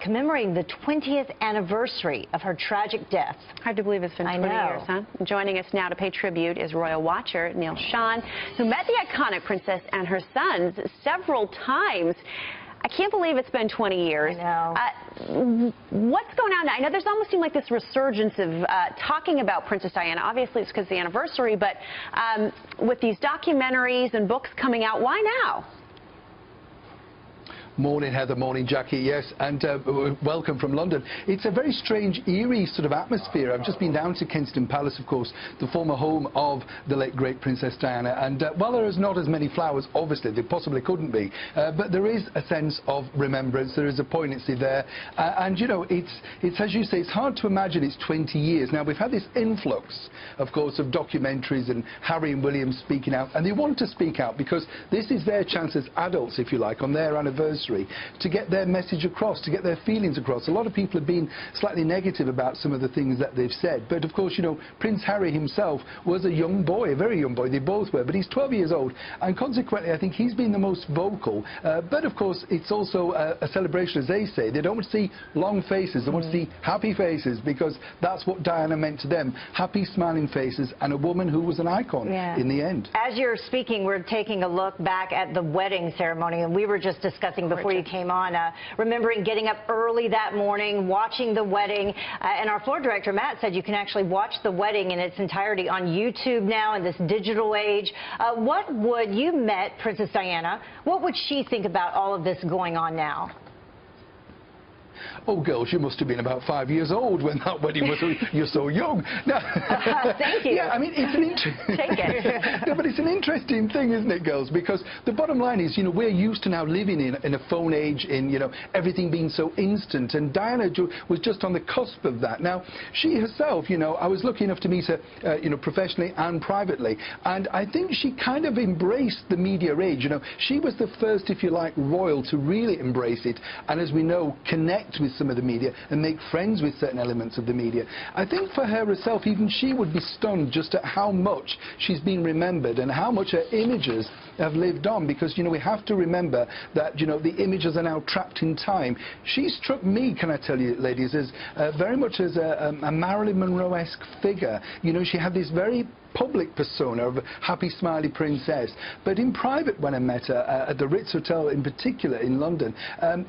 Commemorating the 20th anniversary of her tragic death. Hard to believe it's been 20 years, huh? Joining us now to pay tribute is royal watcher Neil Schon, who met the iconic princess and her sons several times. I can't believe it's been 20 years. I know. What's going on now? I know there's almost seemed like this resurgence of talking about Princess Diana. Obviously, it's because of the anniversary, but with these documentaries and books coming out, why now? Morning, Heather. Morning, Jackie. Yes, and welcome from London. It's a very strange, eerie sort of atmosphere. I've just been down to Kensington Palace, of course, the former home of the late, great Princess Diana. And while there is not as many flowers, obviously, there possibly couldn't be, but there is a sense of remembrance. There is a poignancy there. And, you know, it's, as you say, it's hard to imagine it's 20 years. Now, we've had this influx, of course, of documentaries and Harry and William speaking out. And they want to speak out because this is their chance as adults, if you like, on their anniversary, to get their message across, to get their feelings across. A lot of people have been slightly negative about some of the things that they've said, but of course, you know, Prince Harry himself was a young boy, a very young boy. They both were, but he's 12 years old, and consequently I think he's been the most vocal. But of course it's also a celebration, as they say. They don't want to see long faces, they want to see happy faces, because that's what Diana meant to them. Happy, smiling faces, and a woman who was an icon in the end. As you're speaking, we're taking a look back at the wedding ceremony, and we were just discussing before you came on, remembering getting up early that morning, watching the wedding, and our floor director, Matt, said you can actually watch the wedding in its entirety on YouTube now in this digital age. You met Princess Diana, what would she think about all of this going on now? Oh, girls, you must have been about 5 years old when that wedding was. You're so young. Now, thank you. Yeah, I mean, it's an Take it. No, but it's an interesting thing, isn't it, girls? Because the bottom line is, you know, we're used to now living in a phone age, in, you know, everything being so instant. And Diana was just on the cusp of that. Now, she herself, you know, I was lucky enough to meet her, you know, professionally and privately. And I think she kind of embraced the media age. You know, she was the first, if you like, royal to really embrace it. And as we know, connect with some of the media and make friends with certain elements of the media. I think for her herself, even she would be stunned just at how much she's been remembered and how much her images have lived on, because, you know, we have to remember that, you know, the images are now trapped in time. She struck me, can I tell you, ladies, as very much as a Marilyn Monroe-esque figure. You know, she had this very public persona of a happy, smiley princess, but in private, when I met her at the Ritz Hotel in particular in London,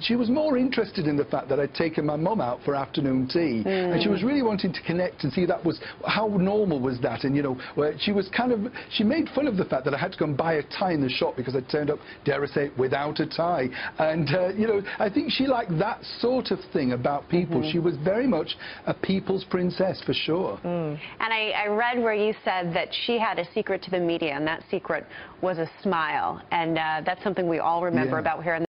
she was more interested in the fact that I'd taken my mum out for afternoon tea, and she was really wanting to connect and see that was how normal was that. And, you know, where she was kind of, she made fun of the fact that I had to go and buy a tie in the shop because I turned up, dare I say, without a tie. And you know, I think she liked that sort of thing about people. She was very much a people's princess, for sure. And I read where you said that she had a secret to the media, and that secret was a smile. And that's something we all remember about here in